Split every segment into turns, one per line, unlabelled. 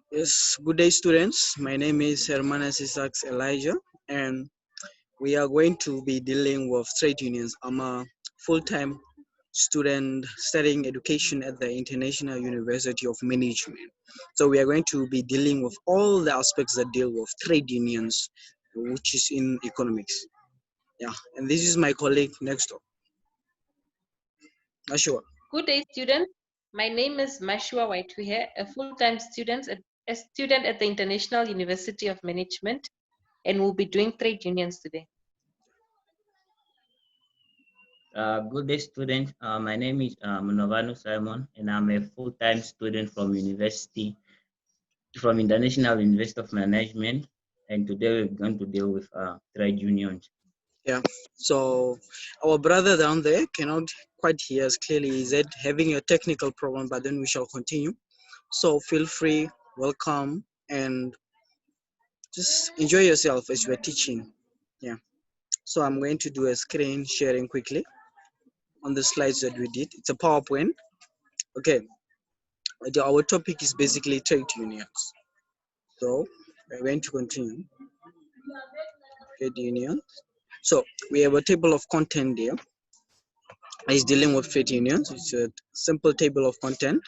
Yes, good day, students. My name is Hermanas Isaacs Elijah, and we are going to be dealing with trade unions. I'm a full-time student studying education at the International University of Management. So we are going to be dealing with all the aspects that deal with trade unions, which is in economics. Yeah, and this is my colleague next door, Ashua.
Good day, students. My name is Mashua Waituhe, a full-time student at the International University of Management, and we'll be doing trade unions today.
Good day, students. My name is Munovanu Simon, and I'm a full-time student from International University of Management. And today we're going to deal with trade unions.
Yeah. So our brother down there cannot quite hear us clearly. He said having a technical problem, but then we shall continue. So feel free, welcome, and just enjoy yourself as we're teaching. Yeah. So I'm going to do a screen sharing quickly on the slides that we did. It's a PowerPoint. Okay. Our topic is basically trade unions. So we're going to continue. Trade unions. So we have a table of content there. It's dealing with trade unions. It's a simple table of content.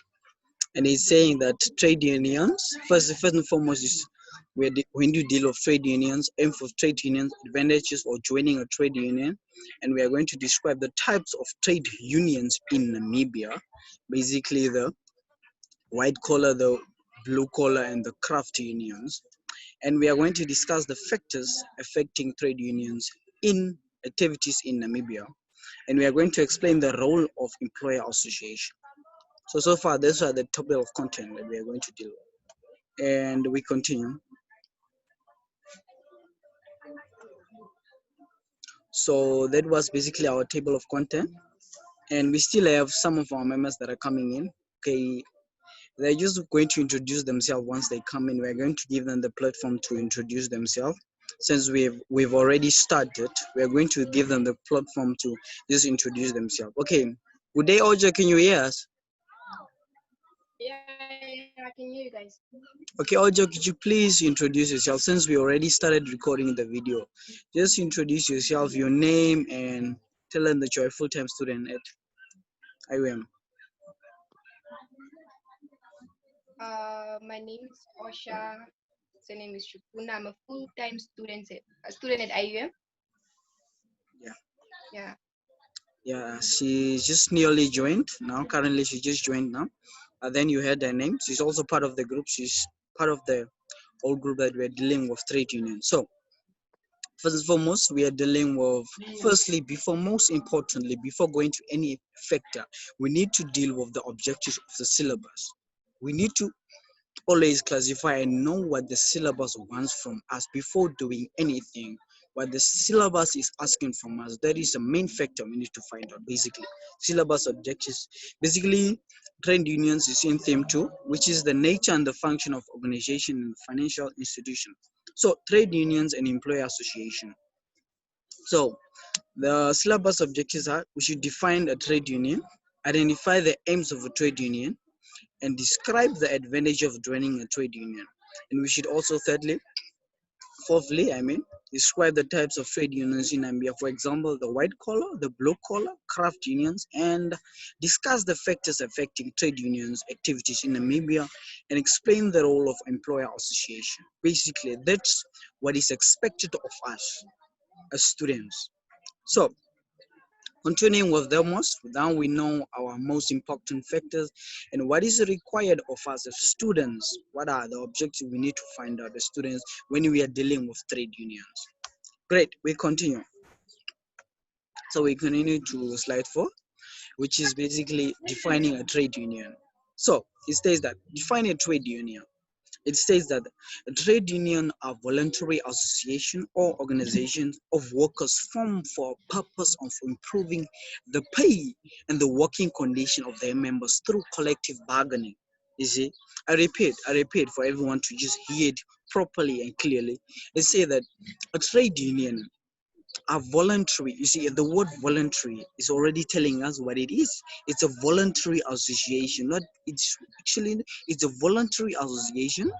And he's saying that trade unions, first and foremost, is when you deal with trade unions, aim for trade unions, advantages of joining a trade union, and we are going to describe the types of trade unions in Namibia, basically the white collar, the blue collar, and the craft unions. And we are going to discuss the factors affecting trade unions in activities in Namibia, and we are going to explain the role of employer association. So far, these are the topic of content that we are going to deal with. And we continue. So that was basically our table of content. And we still have some of our members that are coming in. Okay, they're just going to introduce themselves once they come in. We're going to give them the platform to introduce themselves. Since we've already started, we're going to give them the platform to just introduce themselves. Okay, good day, Oja. Can you hear us?
Yeah, I can hear you guys.
Okay, Ojo, could you please introduce yourself since we already started recording the video? Just introduce yourself, your name, and tell them that you're a full-time student at IOM.
My name is Osha. Surname is Shukuna. I'm a full-time student at IUM.
Yeah.
Yeah.
Yeah, she just nearly joined now. Currently, she just joined now. Then you heard her name. She's also part of the group. She's part of the whole group that we're dealing with trade union. So, first and foremost, we are dealing with, firstly, most importantly, before going to any factor, we need to deal with the objectives of the syllabus. We need to always classify and know what the syllabus wants from us before doing anything. What the syllabus is asking from us, that is the main factor we need to find out. Basically, syllabus objectives. Basically, trade unions is in theme 2, which is the nature and the function of organization and financial institution. So trade unions and employer association. So the syllabus objectives are: we should define a trade union, identify the aims of a trade union, and describe the advantage of joining a trade union. And we should also fourthly, describe the types of trade unions in Namibia. For example, the white collar, the blue collar, craft unions, and discuss the factors affecting trade unions activities in Namibia and explain the role of employer association. Basically, that's what is expected of us as students. So, continuing with the most, now we know our most important factors and what is required of us as students. What are the objectives we need to find out as students when we are dealing with trade unions? Great, we continue. So we continue to slide 4, which is basically defining a trade union. So it states that define a trade union. It states that a trade union are voluntary association or organizations of workers formed for a purpose of improving the pay and the working condition of their members through collective bargaining. You see, I repeat for everyone to just hear it properly and clearly. They say that a trade union are voluntary. You see, the word voluntary is already telling us what it is. It's a voluntary association. Not it's actually it's a voluntary association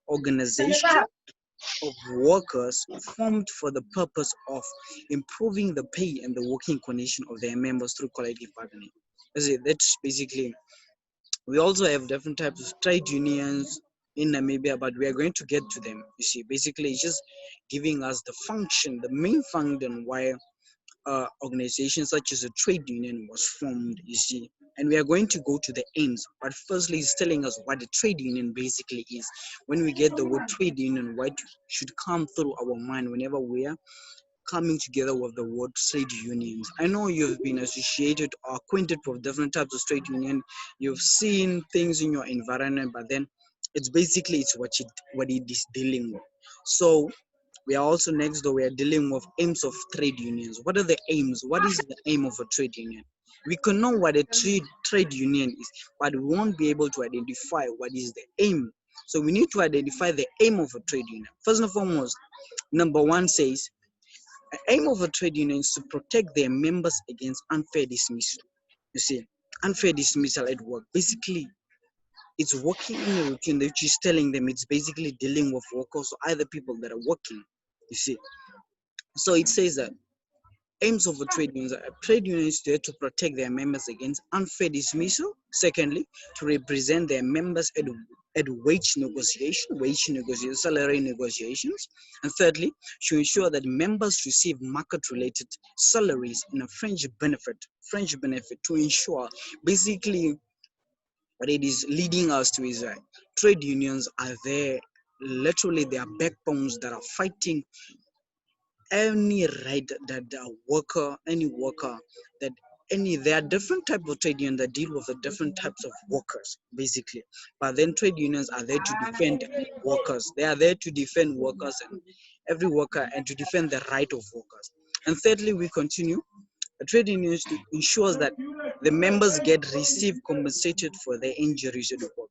organization of workers formed for the purpose of improving the pay and the working condition of their members through collective bargaining. That's basically, we also have different types of trade unions in Namibia, but we are going to get to them. You see, basically, it's just giving us the function, the main function why organizations such as a trade union was formed, you see. And we are going to go to the aims, but firstly, it's telling us what a trade union basically is. When we get the word trade union, what should come through our mind whenever we are coming together with the word trade unions? I know you've been associated or acquainted with different types of trade union. You've seen things in your environment, but then it's basically it's what it is dealing with. So we are also next door, we are dealing with aims of trade unions. What are the aims? What is the aim of a trade union? We can know what a trade union is, but we won't be able to identify what is the aim. So we need to identify the aim of a trade union. First and foremost, number one says, the aim of a trade union is to protect their members against unfair dismissal. You see, unfair dismissal at work. Basically, it's working in a routine which is telling them it's basically dealing with workers or other people that are working. You see, so it says that aims of a trade union is there to protect their members against unfair dismissal. Secondly, to represent their members at wage negotiation, salary negotiations. And thirdly, to ensure that members receive market-related salaries and a fringe benefit to ensure basically what it is leading us to is that trade unions are there, literally they are backbones that are fighting any right that any worker that there are different types of trade unions that deal with the different types of workers basically, but then trade unions are there to defend workers. They are there to defend workers and every worker and to defend the right of workers. And thirdly, we continue, a trade union ensures that the members receive compensated for their injuries at work.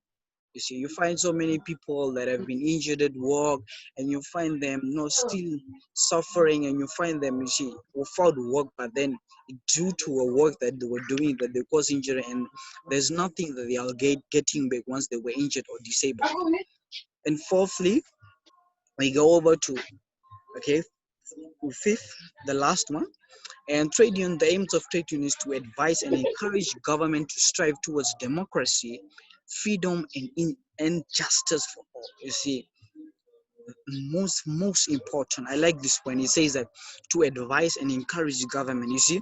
You see, you find so many people that have been injured at work, and you find them still suffering, and you find them, you see, without work, but then due to a work that they were doing that they cause injury, and there's nothing that they are getting back once they were injured or disabled. And fourthly, we go over to, fifth, the last one. And trade union, the aims of trade unions is to advise and encourage government to strive towards democracy, freedom, and justice for all. You see, most important, I like this one. It says that to advise and encourage government. You see,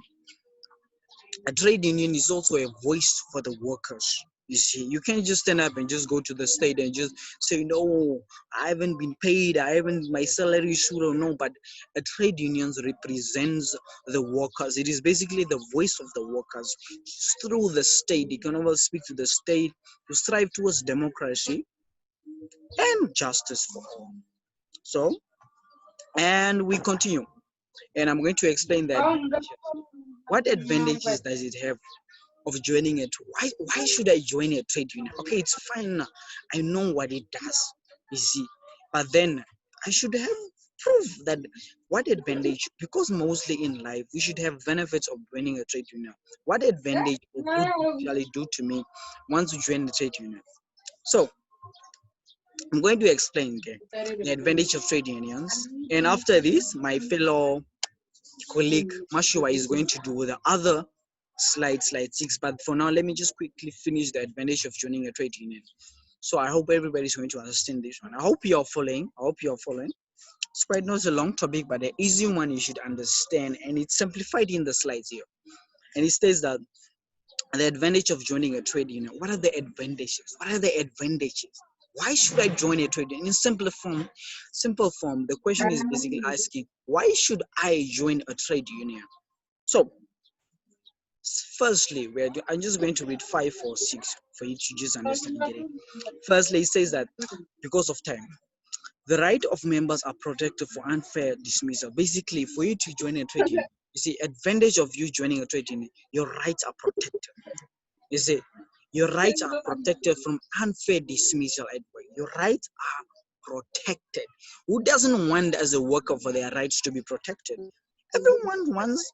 a trade union is also a voice for the workers. You see, you can't just stand up and just go to the state and just say, no, I haven't been paid, my salary should or no, but a trade union represents the workers. It is basically the voice of the workers through the state. You can always speak to the state to strive towards democracy and justice for all. So, and we continue. And I'm going to explain that. What advantages does it have of joining it? Why should I join a trade union? Okay, it's fine now. I know what it does, you see. But then I should have proof that what advantage, because mostly in life, we should have benefits of joining a trade union. What advantage would actually do to me once you join the trade union? So I'm going to explain the advantage of trade unions. And after this, my fellow colleague Mashua is going to do the other slide 6. But for now, let me just quickly finish the advantage of joining a trade union. So I hope everybody's going to understand this one. I hope you're following. It's quite not a long topic, but the easy one you should understand, and it's simplified in the slides here. And it says that the advantage of joining a trade union. What are the advantages? Why should I join a trade union? In simple form, the question is basically asking, why should I join a trade union? So, firstly, I'm just going to read 5 or 6 for you to just understand it. Firstly, it says that because of time, the right of members are protected for unfair dismissal. Basically, for you to join a trade union, you see, advantage of you joining a trade union, your rights are protected. You see, your rights are protected from unfair dismissal at work. Your rights are protected. Who doesn't want as a worker for their rights to be protected? Everyone wants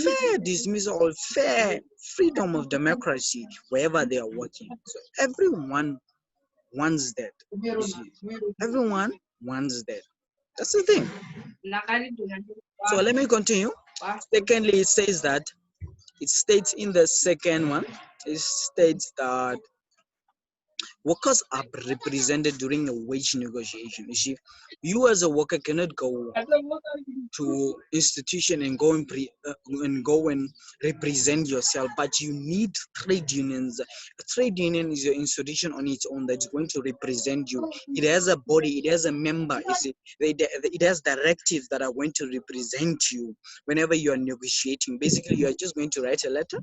fair dismissal, fair freedom of democracy wherever they are working. So everyone wants that. You see, everyone wants that. That's the thing. So let me continue. Secondly, it states in the second one, it states that workers are represented during a wage negotiation. You see, you as a worker cannot go to institution and go and represent yourself, but you need trade unions. A trade union is an institution on its own that's going to represent you. It has a body, it has a member. You see, it has directives that are going to represent you whenever you are negotiating. Basically, you are just going to write a letter,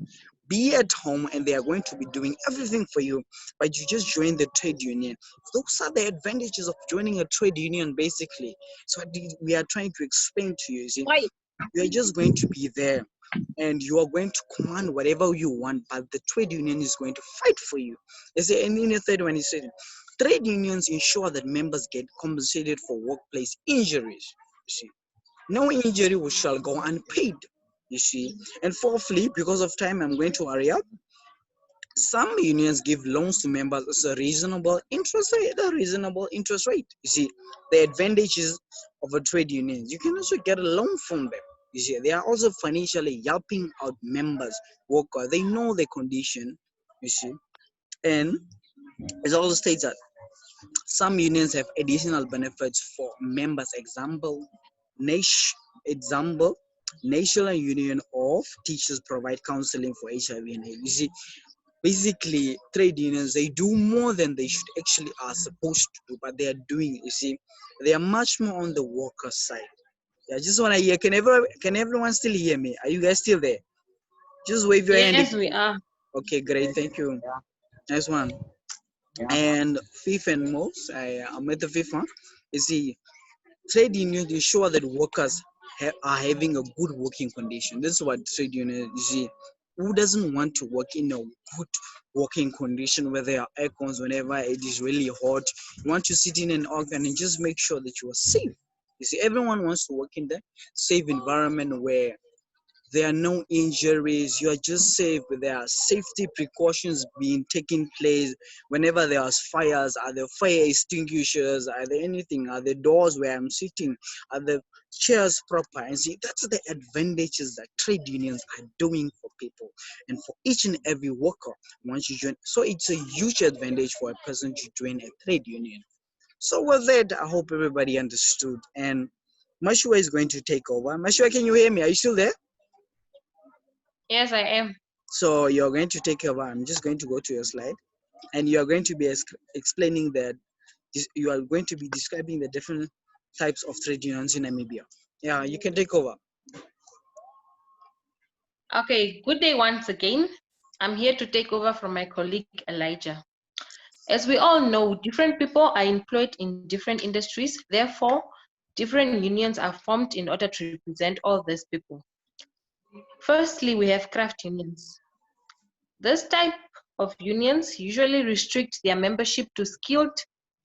be at home, and they are going to be doing everything for you, but you just join the trade union. Those are the advantages of joining a trade union, basically. So we are trying to explain to you, see, you are just going to be there and you are going to command whatever you want, but the trade union is going to fight for you. You see, and in the third one, he said, trade unions ensure that members get compensated for workplace injuries. You see, no injury shall go unpaid. You see, and fourthly, because of time, I'm going to hurry up. Some unions give loans to members as a reasonable interest rate. You see, the advantages of a trade union, you can also get a loan from them. You see, they are also financially helping out members, workers. They know the condition, you see. And it also states that some unions have additional benefits for members. Example, National Union of Teachers provide counseling for HIV and AIDS. You see, basically trade unions, they do more than they should actually are supposed to do, but they are doing. You see, they are much more on the worker side. Yeah, I just want to hear, can everyone still hear me? Are you guys still there? Just wave your hand.
Yes, we are.
Okay, great, thank you. Nice one. And fifth and most, I'm at the fifth one. You see, trade unions ensure that workers are having a good working condition. This is what trade unions, you see, who doesn't want to work in a good working condition where there are aircons whenever it is really hot? You want to sit in an organ and just make sure that you are safe. You see, everyone wants to work in the safe environment where there are no injuries, you are just safe. There are safety precautions being taken place whenever there are fires. Are there fire extinguishers? Are there anything? Are the doors where I'm sitting? Are the chairs proper? And see, that's the advantages that trade unions are doing for people and for each and every worker once you join. So it's a huge advantage for a person to join a trade union. So with that, I hope everybody understood. And Mashua is going to take over. Mashua, can you hear me? Are you still there?
Yes, I am.
So you're going to take over. I'm just going to go to your slide, and you are going to be explaining that you are going to be describing the different types of trade unions in Namibia. Yeah, you can take over.
Okay, good day once again. I'm here to take over from my colleague Elijah. As we all know, different people are employed in different industries. Therefore, different unions are formed in order to represent all these people. Firstly, we have craft unions. This type of unions usually restrict their membership to skilled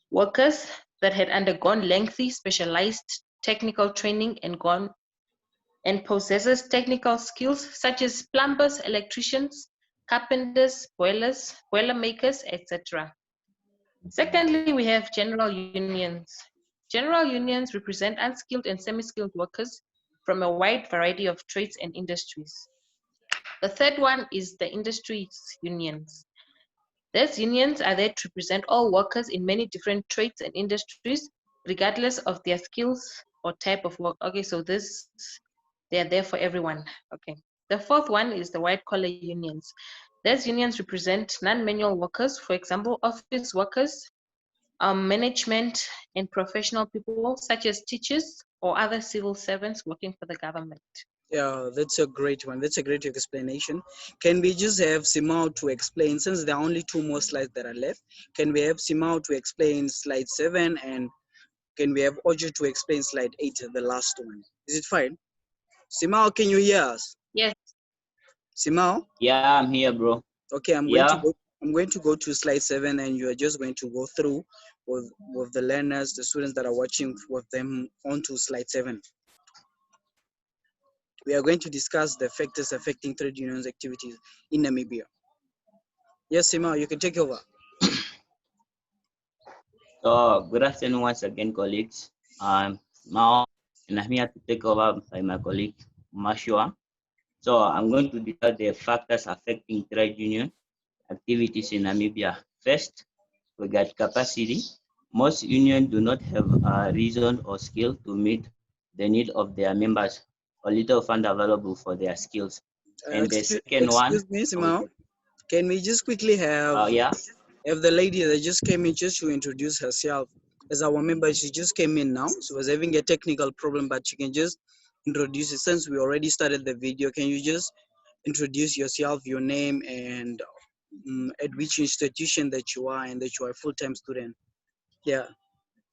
workers that had undergone lengthy specialized technical training and possesses technical skills such as plumbers, electricians, carpenters, boiler makers, etc. Secondly, we have general unions. General unions represent unskilled and semi-skilled workers from a wide variety of trades and industries. The third one is the industries unions. These unions are there to represent all workers in many different trades and industries, regardless of their skills or type of work. Okay, so they are there for everyone. Okay. The fourth one is the white collar unions. These unions represent non-manual workers, for example, office workers, management and professional people such as teachers or other civil servants working for the government.
Yeah, that's a great one. That's a great explanation. Can we just have Simao to explain, since there are only two more slides that are left, can we have Simao to explain slide 7, and can we have Ojo to explain slide 8, the last one? Is it fine? Simao, can you hear us?
Yes.
Simao?
Yeah, I'm here, bro.
Okay, I'm going to go to slide 7, and you are just going to go through with the learners, the students that are watching, with them onto slide 7. We are going to discuss the factors affecting trade unions activities in Namibia. Yes, Simao, you can take over.
So good afternoon once again, colleagues. I'm Mao, and I'm here to take over by my colleague Mashua. So I'm going to discuss the factors affecting trade union activities in Namibia. First, we got capacity. Most unions do not have a reason or skill to meet the need of their members, or little fund available for their skills. And the second one,
Excuse me, Simao. Can we just quickly
yeah.
have the lady that just came in just to introduce herself? As our member, she just came in now. She was having a technical problem, but she can just introduce it. Since we already started the video, can you just introduce yourself, your name, and at which institution that you are, and that you are a full-time student? Yeah.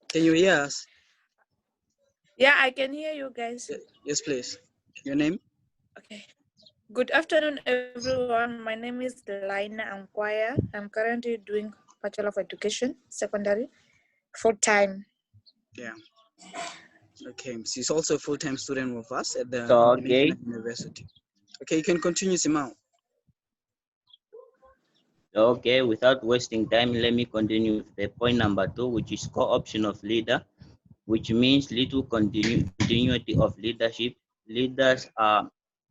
Can you hear us?
Yeah, I can hear you guys.
Yes, please. Your name?
Okay. Good afternoon, everyone. My name is Laina Ankwaya. I'm currently doing Bachelor of Education, Secondary, full-time.
Yeah. Okay. She's also a full-time student with us at the
Okay.
International University. Okay, you can continue, Simao.
Okay, without wasting time, let me continue with the point number 2, which is co-option of leader, which means little continuity of leadership.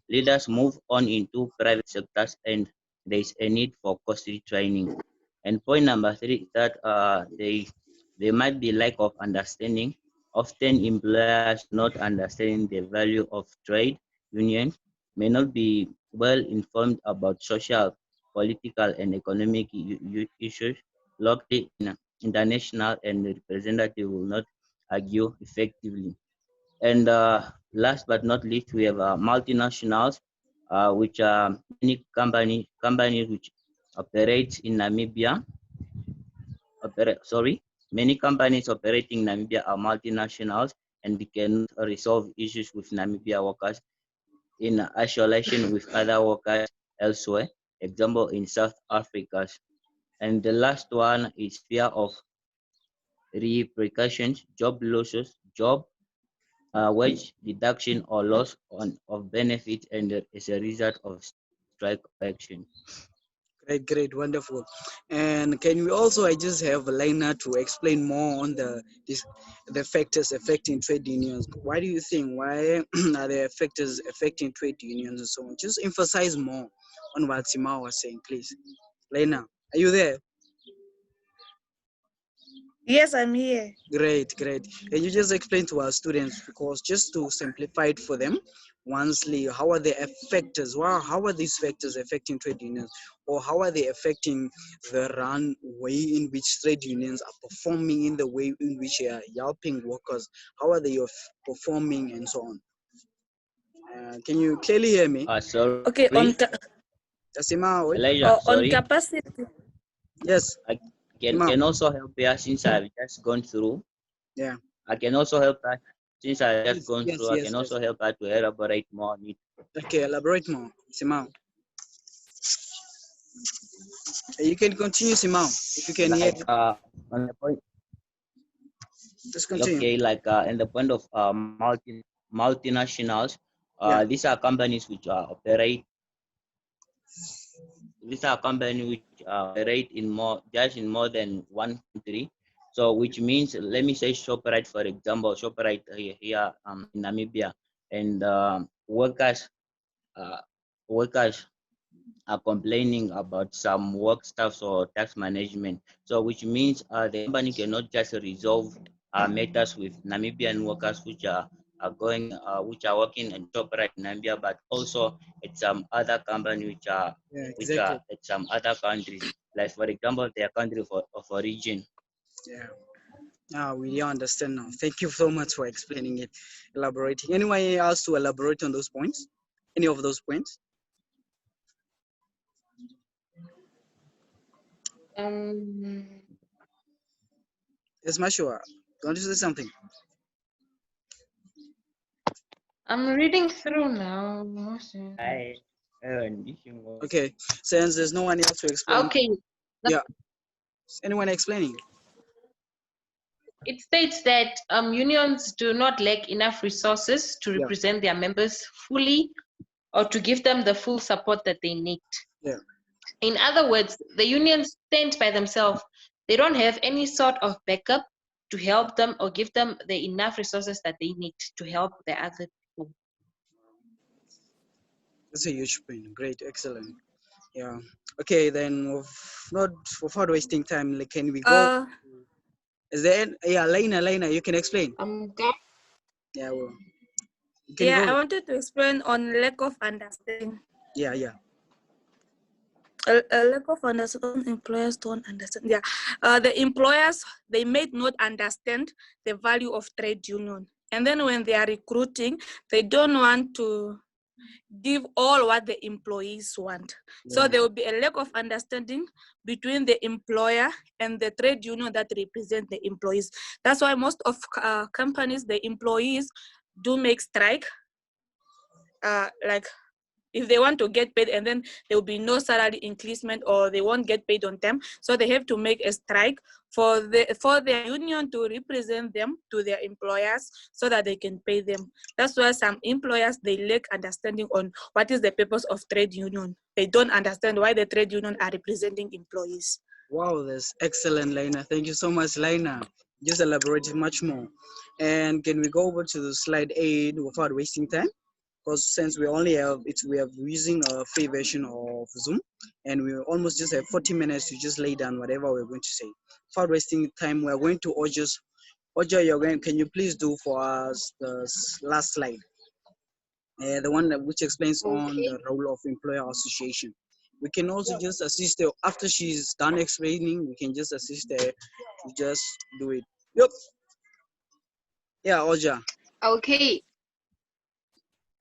Leaders move on into private sectors, and there is a need for costly training. And point number 3 is that there might be lack of understanding. Often employers not understanding the value of trade unions, may not be well informed about social, political, and economic issues locally, international, and the representative will not argue effectively. And last but not least, we have multinationals, which are many companies which operate in Namibia. Many companies operating in Namibia are multinationals, and they can resolve issues with Namibia workers in isolation with other workers elsewhere, example in South Africa. And the last one is fear of repercussions, job losses, job wage deduction or loss of benefits, and as a result of strike action.
Great, great, wonderful. And can we also, I just have Lena to explain more on the factors affecting trade unions. Why do you think, why are there factors affecting trade unions and so on? Just emphasize more on what Simao was saying, please. Lena, are you there?
Yes, I'm here.
Great, great. Can you just explain to our students, because just to simplify it for them, once, how are the factors, how are these factors affecting trade unions, or how are they affecting the way in which trade unions are performing, in the way in which they are helping workers, how are they performing and so on? Can you clearly hear me?
Sorry.
Okay,
Asima,
Elijah,
on
sorry.
capacity.
yes.
I can also help here since I've just gone through.
Yeah.
I can also help her since I've just gone
Yes,
through. I can also help her to elaborate more on it.
Okay, elaborate more, Simao. You can continue, Simao, if you can hear.
On the point,
Just continue.
okay, in the point of multinationals,
Yeah.
these are companies which operate. These are companies which operate in more than one country. So, which means, let me say Shoprite, for example, Shoprite here in Namibia, and workers are complaining about some work staffs or tax management. So, which means the company cannot just resolve matters with Namibian workers which are working in Shoprite in Namibia, but also at some other company which are at some other countries, like for example their country of origin.
Yeah. Now we understand now. Thank you so much for explaining it, elaborating. Anyone else to elaborate on those points? Any of those points? Yes, Mashua. You want to say something?
I'm reading through now.
Okay, since there's no one else to explain.
Okay.
Yeah. Is anyone explaining?
It states that unions do not lack enough resources to represent their members fully or to give them the full support that they need.
Yeah.
In other words, the unions stand by themselves. they don't have any sort of backup to help them or give them the enough resources that they need to help the other people.
That's a huge point. Great, excellent. Yeah. Okay, then without wasting time, like, can we go?
Uh,
Is there? Yeah, Lena, you can explain. Yeah, well, you can
yeah,
go.
I wanted to explain on lack of understanding.
Yeah.
A lack of understanding, employers don't understand. Yeah, the employers, they may not understand the value of trade union. And then when they are recruiting, they don't want to give all what the employees want. So
Yeah.
there will be a lack of understanding between the employer and the trade union that represent the employees. That's why most of companies, the employees do make strike. Like if they want to get paid, and then there will be no salary increasement, or they won't get paid on time, so they have to make a strike for their union to represent them to their employers so that they can pay them. That's why some employers, they lack understanding on what is the purpose of trade union. They don't understand why the trade union are representing employees.
Wow, that's excellent, Lena. Thank you so much, Lena. Just elaborated much more. And can we go over to the slide 8 without wasting time? Because since we only have we are using a free version of Zoom, and we almost just have 40 minutes to just lay down whatever we're going to say. Without wasting time, we're going to Oja, can you please do for us the last slide? The one which explains on
Okay.
the role of employer association. We can also just assist her after she's done explaining. We can just assist her to just do it. Yep. Yeah, Oja.
Okay.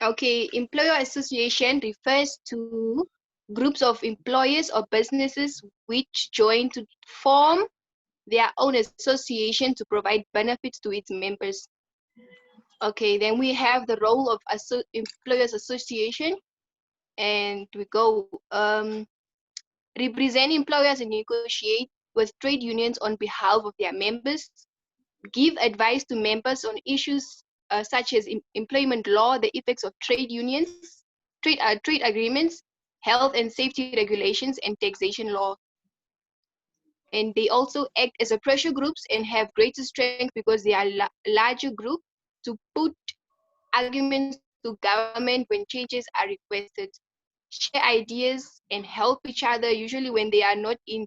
Okay. Employer association refers to groups of employers or businesses which join to form their own association to provide benefits to its members. Okay, then we have the role of employers association, and we go represent employers and negotiate with trade unions on behalf of their members, give advice to members on issues such as employment law, the effects of trade unions, trade agreements, health and safety regulations, and taxation law. And they also act as a pressure groups and have greater strength because they are larger group to put arguments to government when changes are requested, share ideas and help each other, usually when they are not in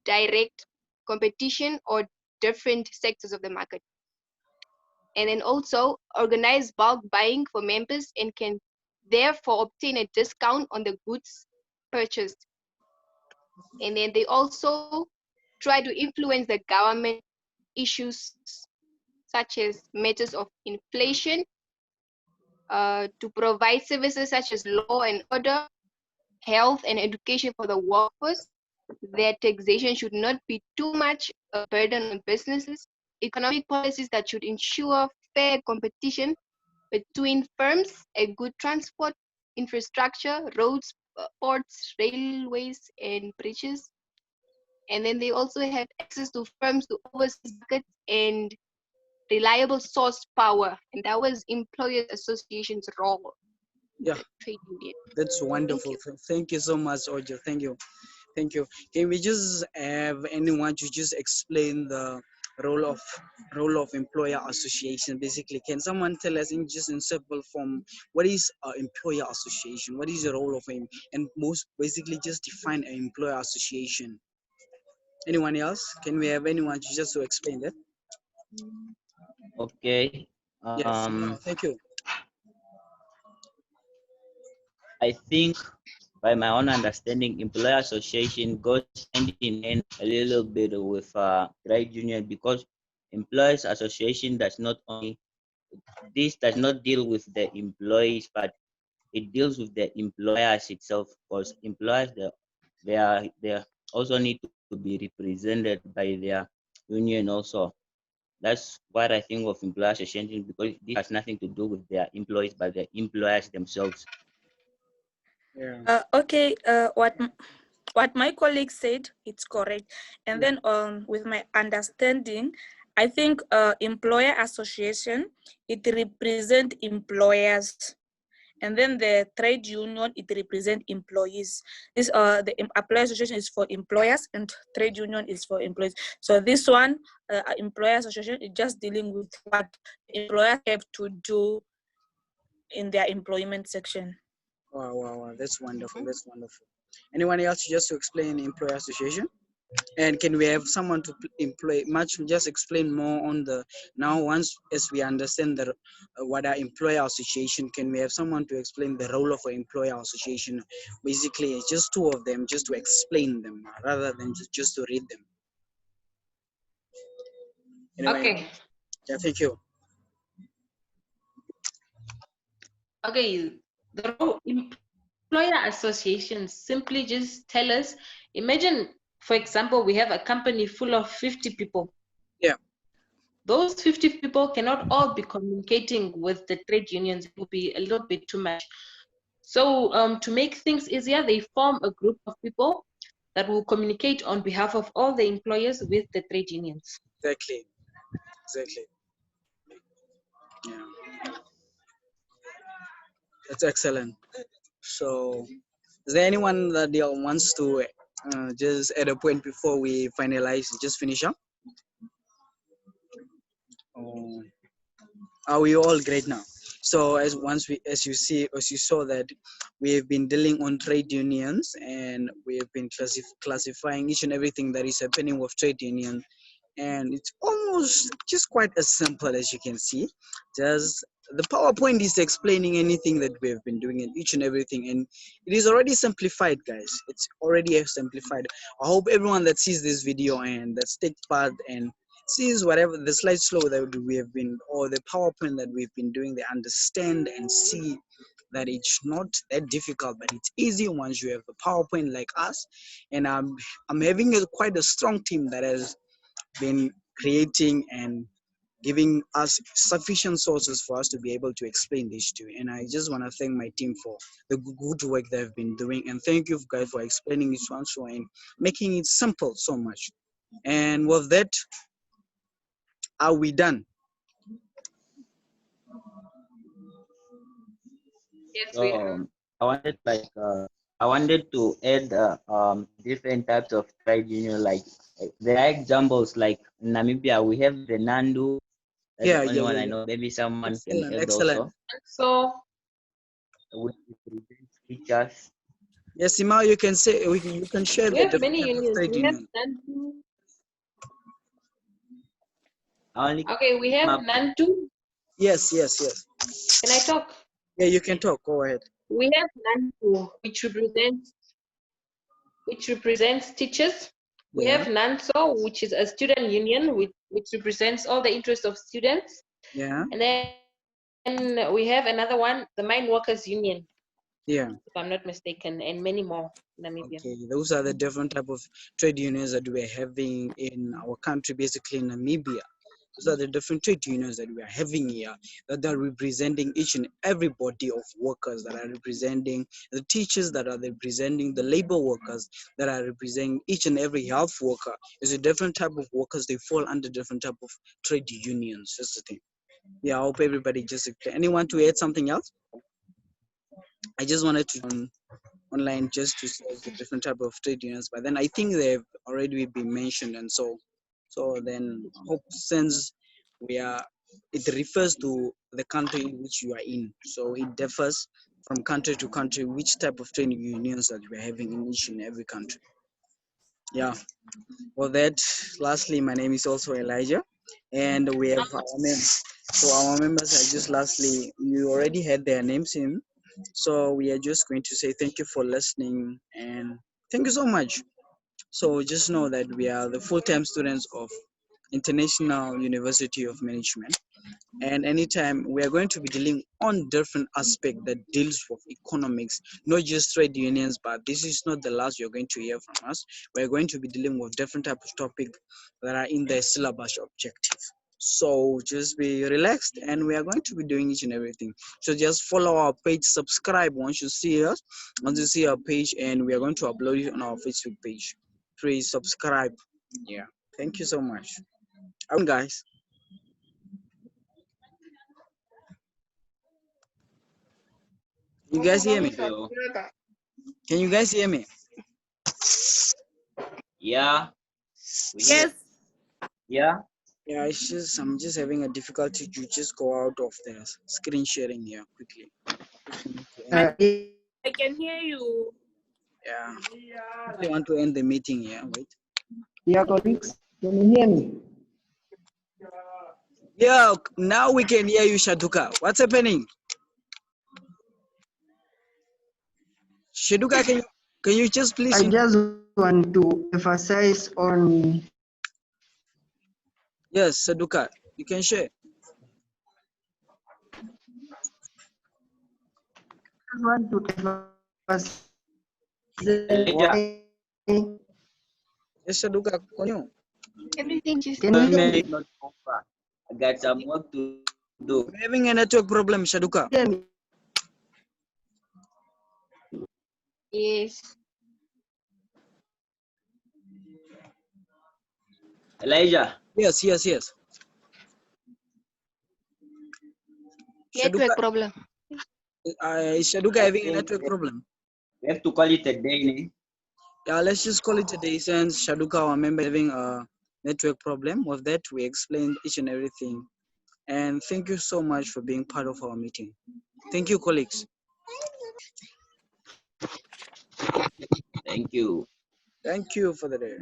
direct competition or different sectors of the market. And then also organize bulk buying for members and can therefore obtain a discount on the goods purchased. And then they also try to influence the government issues such as matters of inflation, to provide services such as law and order, health and education for the workforce. Their taxation should not be too much a burden on businesses. Economic policies that should ensure fair competition between firms, a good transport infrastructure, roads, ports, railways, and bridges. And then they also have access to firms to overseas markets and reliable source power. And that was Employers Association's role.
Yeah,
The trade union.
that's wonderful. Thank you so much, Oja. Thank you. Thank you. Can we just have anyone to just explain the role of employer association? Basically, can someone tell us in simple form what is employer association? What is the role of him? And most basically just define an employer association. Anyone else? Can we have anyone to explain that?
Okay.
Yes. Thank you.
I think by my own understanding, employer association goes hand in hand a little bit with trade union, because employers association does not deal with the employees, but it deals with the employers itself, because employers they also need to be represented by their union also. That's what I think of employer association, because this has nothing to do with their employees, but the employers themselves.
Yeah.
Okay, what my colleague said, it's correct. And then with my understanding, I think employer association, it represents employers. And then the trade union, it represents employees. This the employer association is for employers and trade union is for employees. So this one, employer association, is just dealing with what employers have to do in their employment section.
Wow, wow, wow. That's wonderful. That's wonderful. Anyone else just to explain employer association? And can we have someone to just explain more on the, now once as we understand the what are employer association, can we have someone to explain the role of an employer association? Basically, it's just two of them, just to explain them rather than just to read them. Anyway,
Okay.
yeah, thank you.
Okay. The role employer associations simply just tell us, imagine, for example, we have a company full of 50 people.
Yeah.
Those 50 people cannot all be communicating with the trade unions. It would be a little bit too much. So to make things easier, they form a group of people that will communicate on behalf of all the employers with the trade unions.
Exactly. Exactly. Yeah. That's excellent. So, is there anyone that wants to just at a point before we finalize, just finish up? Or are we all great now? So as you saw that we have been dealing on trade unions, and we have been classifying each and everything that is happening with trade union, and it's almost just quite as simple as you can see. Just the PowerPoint is explaining anything that we have been doing in each and everything, and it is already simplified, guys. It's already simplified. I hope everyone that sees this video and that takes part and sees whatever the slideshow that we have been, or the PowerPoint that we've been doing, they understand and see that it's not that difficult, but it's easy once you have a PowerPoint like us. And I'm having quite a strong team that has been creating and giving us sufficient sources for us to be able to explain this to. And I just want to thank my team for the good work they've been doing, and thank you guys for explaining this one so and making it simple so much. And with that, are we done?
Yes,
So
we are.
I wanted to add different types of trade union. Like there are examples like in Namibia we have the Nandu. That's
Yeah,
the only
yeah,
one
yeah,
I
yeah.
know. Maybe someone can
Excellent,
add
excellent.
also.
So
Which represents teachers.
Yes, Sima, you can say you can share
we
the
have
different
many
type of
unions.
trade
We have
union.
Nantu.
I only
Okay, we have
come up
Nantu.
Yes, yes, yes.
Can I talk?
Yeah, you can talk. Go ahead.
We have Nantu, which represents teachers. We
Yeah,
have NANSO, which is a student union, which represents all the interests of students.
yeah,
And then we have another one, the Mine Workers Union,
yeah.
if I'm not mistaken, and many more in Namibia.
Okay, those are the different type of trade unions that we're having in our country, basically in Namibia. Those are the different trade unions that we are having here, that are representing each and every body of workers, that are representing the teachers, that are representing the labor workers, that are representing each and every health worker. It's a different type of workers. They fall under different type of trade unions. That's the thing. Yeah, I hope everybody just. Anyone to add something else? I just wanted to online just to see the different type of trade unions, but then I think they've already been mentioned, and so then hope since we are, it refers to the country in which you are in, so it differs from country to country which type of trade unions that we're having in each and every country. Yeah. For that, lastly, my name is also Elijah, and we have our so our members are just lastly, you already had their names in, so we are just going to say thank you for listening and thank you so much. So just know that we are the full-time students of International University of Management, and anytime we are going to be dealing on different aspect that deals with economics, not just trade unions, but this is not the last you're going to hear from us. We're going to be dealing with different type of topics that are in the syllabus objective. So just be relaxed, and we are going to be doing each and everything. So just follow our page, subscribe once you see us, once you see our page, and we are going to upload it on our Facebook page. Please subscribe. Yeah, thank you so much. Guys. You guys hear me?
Hello.
Can you guys hear me?
Yeah. We hear-
Yes.
Yeah.
Yeah, I'm just having a difficulty to just go out of the screen sharing here quickly.
I can hear you.
Yeah. I want to end the meeting here. Wait.
Yeah, colleagues, can you hear me?
Yeah, now we can hear you, Shaduka. What's happening? Shaduka, can you just please
I just want to emphasize on
yes, Shaduka, you can share.
want to emphasize
Elijah,
why
Yes, Shaduka, continue.
Everything just
can you hear
email
me?
is not over. I got some work to do.
We're having a network problem, Shaduka.
Hear me?
yes.
Elijah,
Yes.
Network
Shaduka,
problem.
is Shaduka
I
having a
think
network problem?
we have to call it a day. Ne?
Yeah, let's just call it a day since Shaduka, our member, having a network problem. With that, we explained each and everything. And thank you so much for being part of our meeting. Thank you, colleagues.
Thank you.
Thank you for the day.